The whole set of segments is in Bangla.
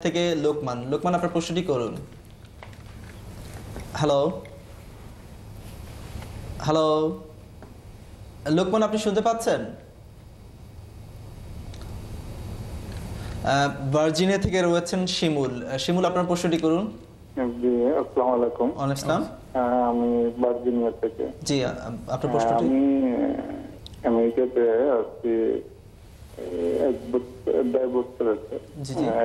থেকে লোকমান লোকমান আপনার প্রশ্নটি করুন। হ্যালো হ্যালো লোকমান, আপনি শুনতে পাচ্ছেন? ভার্জিনিয়া থেকে রয়েছেন শিমুল। শিমুল, আপনার প্রশ্নটি করুন। জি, আসসালামু আলাইকুম। ওয়ালাইকুম আসসালাম। আমি ভার্জিনিয়া থেকে। জি, আপনার প্রশ্নটি। আমি আমেরিকাতে আছি দেড় বছর আছে।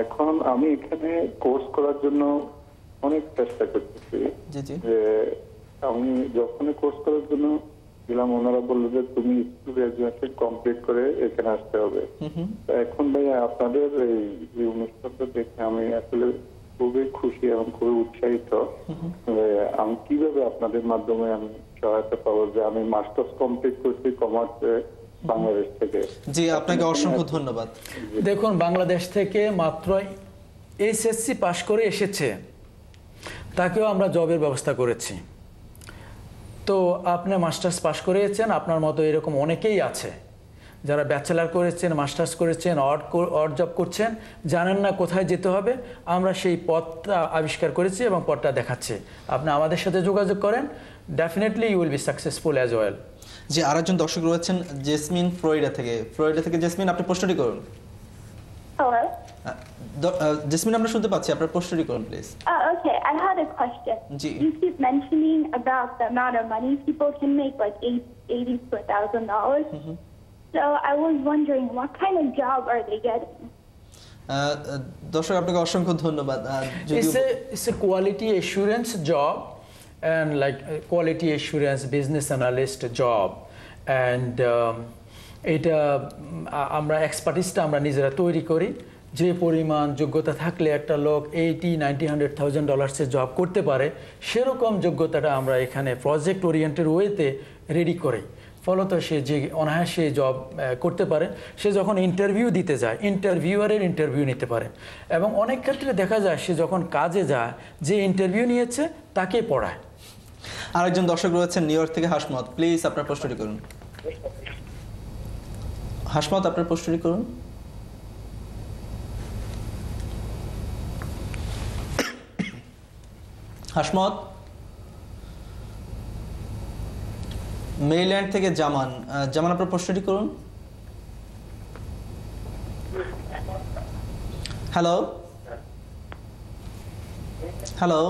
এখন আমি এখানে কোর্স করার জন্য অনেক চেষ্টা করতেছি। যে আমি যখন কোর্স করার জন্য গেলাম, ওনারা বললো যে তুমি গ্রাজুয়েশন কমপ্লিট করে এখানে আসতে হবে। এখন ভাই আপনাদের এই অনুষ্ঠানটা দেখে আমি আসলে খুবই খুশি এবং খুবই উৎসাহিত। আমি কিভাবে আপনাদের মাধ্যমে আমি সহায়তা পাবো? যে আমি মাস্টার্স কমপ্লিট করছি কমার্সে বাংলাদেশ থেকে। জি, আপনাকে অসংখ্য ধন্যবাদ। দেখুন, বাংলাদেশ থেকে মাত্র এসএসসি পাশ করে এসেছে, তাকেও আমরা জবের ব্যবস্থা করেছি। তো আপনি মাস্টার্স পাশ করেছেন, আপনার মতো এরকম অনেকেই আছে যারা ব্যাচেলার করেছেন, মাস্টার্স করেছেন, অড জব করছেন, জানেন না কোথায় যেতে হবে। আমরা সেই পথটা আবিষ্কার করেছি এবং পথটা দেখাচ্ছি। আপনি আমাদের সাথে যোগাযোগ করেন, definitely you will be successful as well. জি, আরেকজন দর্শক রয়েছেন জেসমিন, ফ্লোরিডা থেকে। জেসমিন, আপনি প্রশ্নটি করুন। Hello. জেসমিন, আমরা শুনতে পাচ্ছি, আপনার প্রশ্নটি করুন please. Okay, I had a question. You keep mentioning about the amount of money people can make, like $80 to $1,000. So I was wondering, what kind of job are they getting? দর্শক, আপনাকে অসংখ্য ধন্যবাদ। It's a quality assurance job and like a quality assurance business analyst job, and এটা আমরা এক্সপার্টিসটা আমরা নিজেরা তৈরি করি। যে পরিমাণ যোগ্যতা থাকলে একটা লোক $80,000-$90,000 জব করতে পারে, সেরকম যোগ্যতাটা আমরা এখানে প্রজেক্ট ওরিয়েন্টেড ওয়েতে রেডি করি। ফলত সে যে অনায়াসে জব করতে পারে, সে যখন ইন্টারভিউ দিতে যায় ইন্টারভিউয়ারের ইন্টারভিউ নিতে পারে। এবং অনেক ক্ষেত্রে দেখা যায় সে যখন কাজে যায়, যে ইন্টারভিউ নিয়েছে তাকে পড়ায়। আরেকজন দর্শক রয়েছেন নিউ ইয়র্ক থেকে, হাসমত। প্লিজ আপনার প্রশ্নটি করুন। হাসমত, আপনার প্রশ্নটি করুন। হাসমত। মেরিল্যান্ড থেকে জামান। জামান, আপনার প্রশ্নটি করুন। হ্যালো হ্যালো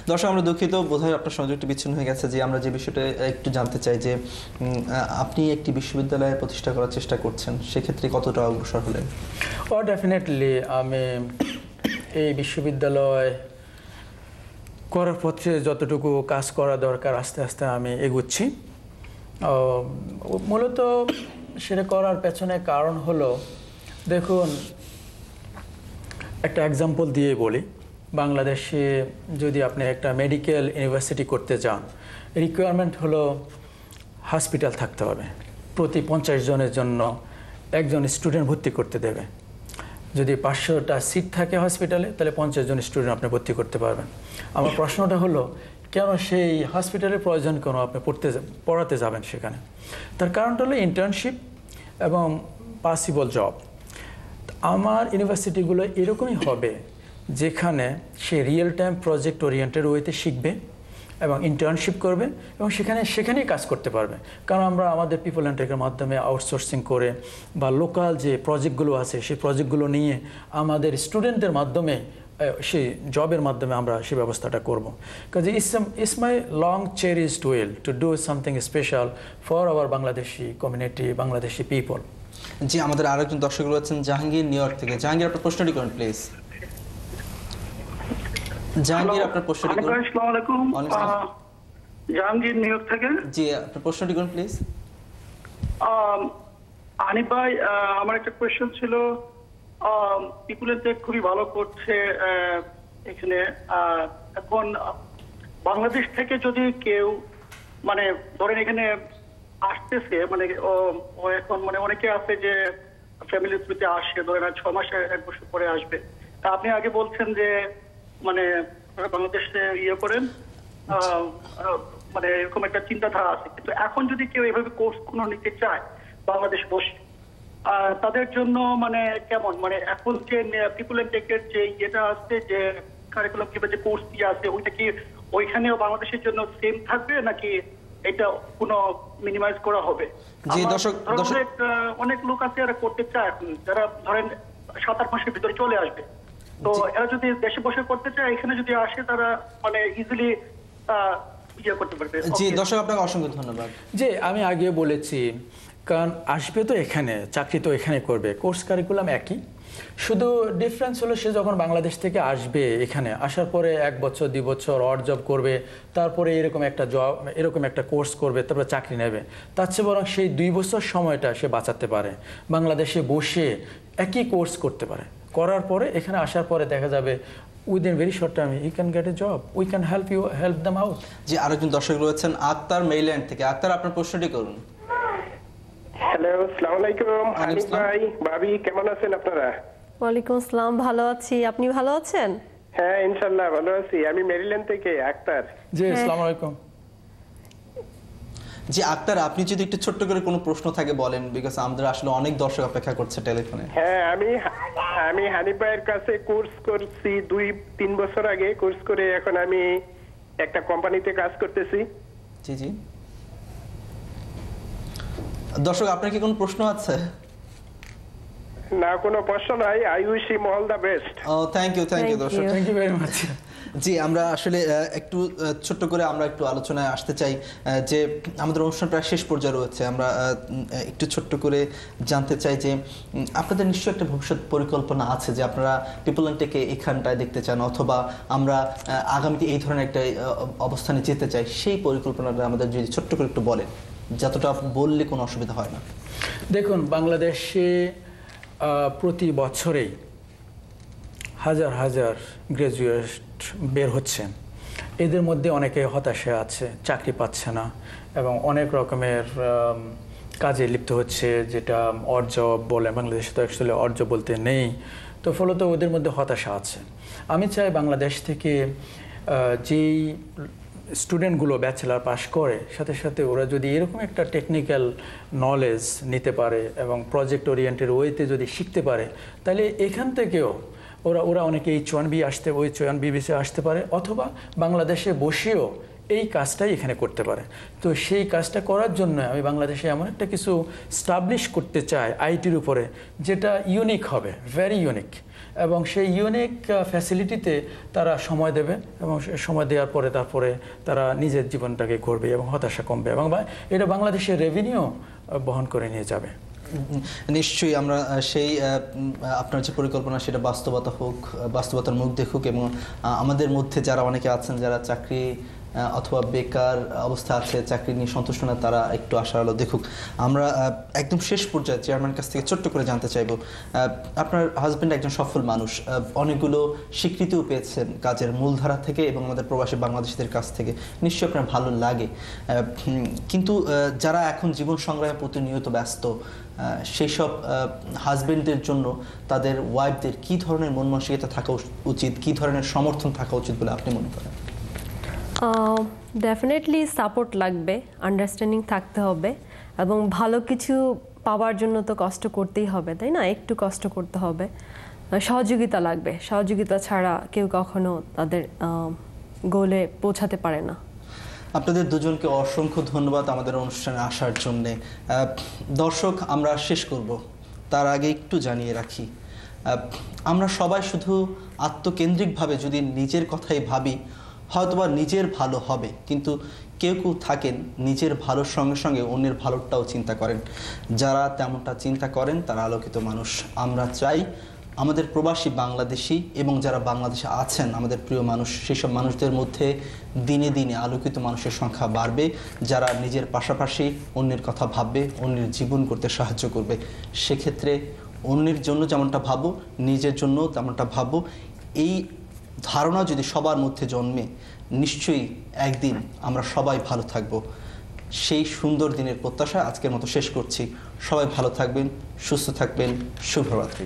দর্শক, আমরা দুঃখিত, বোধহয় আপনার সংযোগটি বিচ্ছিন্ন হয়ে গেছে। যে আমরা যে বিষয়টা একটু জানতে চাই যে আপনি একটি বিশ্ববিদ্যালয় প্রতিষ্ঠা করার চেষ্টা করছেন, সেক্ষেত্রে কতটা অগ্রসর হলেন? ডেফিনেটলি আমি এই বিশ্ববিদ্যালয় করার পথে যতটুকু কাজ করা দরকার আস্তে আস্তে আমি এগুচ্ছি। মূলত সেটা করার পেছনে কারণ হলো, দেখুন একটা এক্সাম্পল দিয়ে বলি। বাংলাদেশে যদি আপনি একটা মেডিকেল ইউনিভার্সিটি করতে চান, রিকোয়ারমেন্ট হলো হসপিটাল থাকতে হবে, প্রতি 50 জনের জন্য একজন স্টুডেন্ট ভর্তি করতে দেবে। যদি 500টা সিট থাকে হসপিটালে, তাহলে 50 জন স্টুডেন্ট আপনি ভর্তি করতে পারবেন। আমার প্রশ্নটা হলো, কেন সেই হসপিটালের প্রয়োজন কেন আপনি পড়াতে যাবেন সেখানে? তার কারণটা হলো ইন্টার্নশিপ এবং পসিবল জব। আমার ইউনিভার্সিটিগুলো এরকমই হবে যেখানে সে রিয়েল টাইম প্রজেক্ট ওরিয়েন্টেড ওয়েতে শিখবে এবং ইন্টার্নশিপ করবে এবং সেখানেই কাজ করতে পারবে। কারণ আমরা আমাদের পিপল অ্যান্ড টেকের মাধ্যমে আউটসোর্সিং করে বা লোকাল যে প্রজেক্টগুলো আছে সেই প্রজেক্টগুলো নিয়ে আমাদের স্টুডেন্টদের মাধ্যমে সেই জবের মাধ্যমে আমরা সেই ব্যবস্থাটা করব। কাজে it's my long cherished will to do something special for our Bangladeshi community, Bangladeshi people. জি, আমাদের আরেকজন দর্শক রয়েছেন জাহাঙ্গীর, নিউ ইয়র্ক থেকে। জাহাঙ্গীর, আপনার প্রশ্নটি করুন প্লিজ। জাহাঙ্গীর, আপনার প্রশ্নটি করুন। আসসালামু আলাইকুম, জাহাঙ্গীর, নিউ ইয়র্ক থেকে। জি, আপনার প্রশ্নটি করুন প্লিজ। আনিফ ভাই, আমার একটা কোয়েশ্চেন ছিল। পিপল এন্ড টেক খুবই ভালো করছে এখানে। এখন বাংলাদেশ থেকে যদি কেউ মানে ধরেন এখানে আসতেছে, মানে ও এখন মানে অনেকে আছে যে ফ্যামিলি থ্রুতে আসে, ধরেন 6 মাসে 1 বছর পরে আসবে। তা আপনি আগে বলছেন যে মানে বাংলাদেশে ইয়ে করেন, মানে এরকম একটা চিন্তাধারা আছে। কিন্তু এখন যদি কেউ এভাবে কোর্স কোনো নিতে চায় বাংলাদেশ বসে, তাদের জন্য মানে কেমন, মানে এখন যে পিপল এন্ড টেকের যে ইয়েটা আছে, যে কারিকুলাম কিংবা যে কোর্স দিয়ে আছে, ওইটা কি ওইখানেও বাংলাদেশের জন্য সেম থাকবে নাকি এটা কোনো মিনিমাইজ করা হবে? জি দর্শক, অনেক লোক আছে যারা করতে চায় এখন, যারা ধরেন 7-8 মাসের ভিতরে চলে আসবে, তো এরা যদি দেশে বসে করতে চায়, এখানে যদি আসে তারা মানে ইজিলি ইয়ে করতে পারবে। জি দর্শক, আপনাকে অসংখ্য ধন্যবাদ। যে আমি আগে বলেছি, কারণ আসবে তো এখানে, চাকরি তো এখানে করবে, কোর্স কারিকুলাম একই, শুধু ডিফারেন্স হলো সে যখন বাংলাদেশ থেকে আসবে, এখানে আসার পরে 1 বছর 2 বছর অড জব করবে, তারপরে এরকম একটা কোর্স করবে, তারপরে চাকরি নেবে। তার চেয়ে বরং সেই 2 বছর সময়টা সে বাঁচাতে পারে, বাংলাদেশে বসে একই কোর্স করতে পারে, করার পরে এখানে আসার পরে দেখা যাবে within very short time he can get a job, we can help them out. জি, আরেকজন দর্শক রয়েছেন আক্তার, মেইল্যান্ড থেকে। আক্তার, আপনার প্রশ্নটি করুন। হ্যালো, আসসালামু আলাইকুম। হানিফ ভাই, ভাবি, কেমন আছেন আপনারা? ওয়ালাইকুম আসসালাম, ভালো আছি, আপনি ভালো আছেন? হ্যাঁ ইনশাআল্লাহ ভালো আছি। আমি মেরিল্যান্ড থেকে আক্তার। জি, আসসালামু আলাইকুম। জি আক্তার, আপনি যদি একটু ছোট্ট করে কোনো প্রশ্ন থাকে বলেন, বিকজ আমাদের আসলে অনেক দর্শক অপেক্ষা করছে টেলিফোনে। হ্যাঁ, আমি হানিফ ভাইয়ের কাছে কোর্স করছি 2-3 বছর আগে, কোর্স করে এখন আমি একটা কোম্পানিতে কাজ করতেছি। জি জি দর্শক, আপনার কি কোনো প্রশ্ন আছে? না, কোনো প্রশ্ন নাই। I wish him all the best. Thank you দর্শক, থ্যাংক ইউ ভেরি মাচ। জি, আমরা আসলে একটু ছোট্ট করে আমরা একটু আলোচনায় আসতে চাই যে আমাদের অনুষ্ঠান প্রায় শেষ পর্যায়ে রয়েছে। আমরা একটু ছোট্ট করে জানতে চাই যে আপনাদের নিশ্চয়ই একটা ভবিষ্যৎ পরিকল্পনা আছে যে আপনারা পিপল এন্ড টেকে এখানটায় দেখতে চান, অথবা আমরা আগামীতে এই ধরনের একটা অবস্থানে যেতে চাই, সেই পরিকল্পনাটা আমাদের যদি ছোট্ট করে একটু বলেন, যতটা বললে কোনো অসুবিধা হয় না। দেখুন, বাংলাদেশে প্রতি বছরেই হাজার হাজার গ্র্যাজুয়েট বের হচ্ছেন। এদের মধ্যে অনেকে হতাশা আছে, চাকরি পাচ্ছে না এবং অনেক রকমের কাজে লিপ্ত হচ্ছে, যেটা অড জব বলে। বাংলাদেশে তো অ্যাকচুয়ালি অড জব বলতে নেই, তো ফলত ওদের মধ্যে হতাশা আছে। আমি চাই বাংলাদেশ থেকে যেই স্টুডেন্টগুলো ব্যাচেলার পাস করে, সাথে সাথে ওরা যদি এরকম একটা টেকনিক্যাল নলেজ নিতে পারে এবং প্রজেক্ট ওরিয়েন্টেড ওয়েতে যদি শিখতে পারে, তাহলে এখান থেকেও ওরা অনেকে H1B H1B আসতে পারে, অথবা বাংলাদেশে বসেও এই কাজটাই এখানে করতে পারে। তো সেই কাজটা করার জন্য আমি বাংলাদেশে এমন একটা কিছু স্টাবলিশ করতে চাই আইটির উপরে, যেটা ইউনিক হবে, ভেরি ইউনিক, এবং সেই ইউনিক ফ্যাসিলিটিতে তারা সময় দেবে এবং সময় দেওয়ার পরে তারপরে তারা নিজের জীবনটাকে করবে এবং হতাশা কমবে, এবং এটা বাংলাদেশের রেভিনিউ বহন করে নিয়ে যাবে। নিশ্চয়ই আমরা সেই আপনার যে পরিকল্পনা সেটা বাস্তবতার মুখ দেখুক, এবং আমাদের মধ্যে যারা অনেকে আছেন যারা চাকরি অথবা বেকার অবস্থা আছে, চাকরি নিয়ে সন্তুষ্ট না, তারা একটু আশার আলো দেখুক। আমরা একদম শেষ পর্যায়ে চেয়ারম্যানের কাছ থেকে ছোট্ট করে জানতে চাইব, আপনার হাজব্যান্ড একজন সফল মানুষ, অনেকগুলো স্বীকৃতিও পেয়েছেন কাজের মূলধারা থেকে এবং আমাদের প্রবাসী বাংলাদেশিদের কাছ থেকে, নিশ্চয়ই আপনার ভালো লাগে। কিন্তু যারা এখন জীবন সংগ্রামে প্রতিনিয়ত ব্যস্ত, সেই সব হাজব্যান্ডদের জন্য তাদের ওয়াইফদের কী ধরনের মন মানসিকতা থাকা উচিত, কী ধরনের সমর্থন থাকা উচিত বলে আপনি মনে করেন? ডেফিনেটলি সাপোর্ট লাগবে, আন্ডারস্ট্যান্ডিং থাকতে হবে, এবং ভালো কিছু পাওয়ার জন্য তো কষ্ট করতেই হবে, তাই না? একটু কষ্ট করতে হবে, সহযোগিতা লাগবে। সহযোগিতা ছাড়া কেউ কখনো তাদের গোলে পৌঁছাতে পারে না। আপনাদের দুজনকে অসংখ্য ধন্যবাদ আমাদের অনুষ্ঠানে আসার জন্যে। দর্শক, আমরা শেষ করব তার আগে একটু জানিয়ে রাখি, আমরা সবাই শুধু আত্মকেন্দ্রিকভাবে যদি নিজের কথাই ভাবি, হয়তোবা নিজের ভালো হবে, কিন্তু কেউ কেউ থাকেন নিজের ভালোর সঙ্গে সঙ্গে অন্যের ভালোটাও চিন্তা করেন। যারা তেমনটা চিন্তা করেন তারা আলোকিত মানুষ। আমরা চাই আমাদের প্রবাসী বাংলাদেশি এবং যারা বাংলাদেশে আছেন আমাদের প্রিয় মানুষ, সেই সব মানুষদের মধ্যে দিনে দিনে আলোকিত মানুষের সংখ্যা বাড়বে, যারা নিজের পাশাপাশি অন্যের কথা ভাববে, অন্যের জীবন করতে সাহায্য করবে। সেক্ষেত্রে অন্যের জন্য যেমনটা ভাবো, নিজের জন্য তেমনটা ভাবো। এই ধারণা যদি সবার মধ্যে জন্মে, নিশ্চয়ই একদিন আমরা সবাই ভালো থাকব। সেই সুন্দর দিনের প্রত্যাশা আজকের মতো শেষ করছি। সবাই ভালো থাকবেন, সুস্থ থাকবেন। শুভরাত্রি।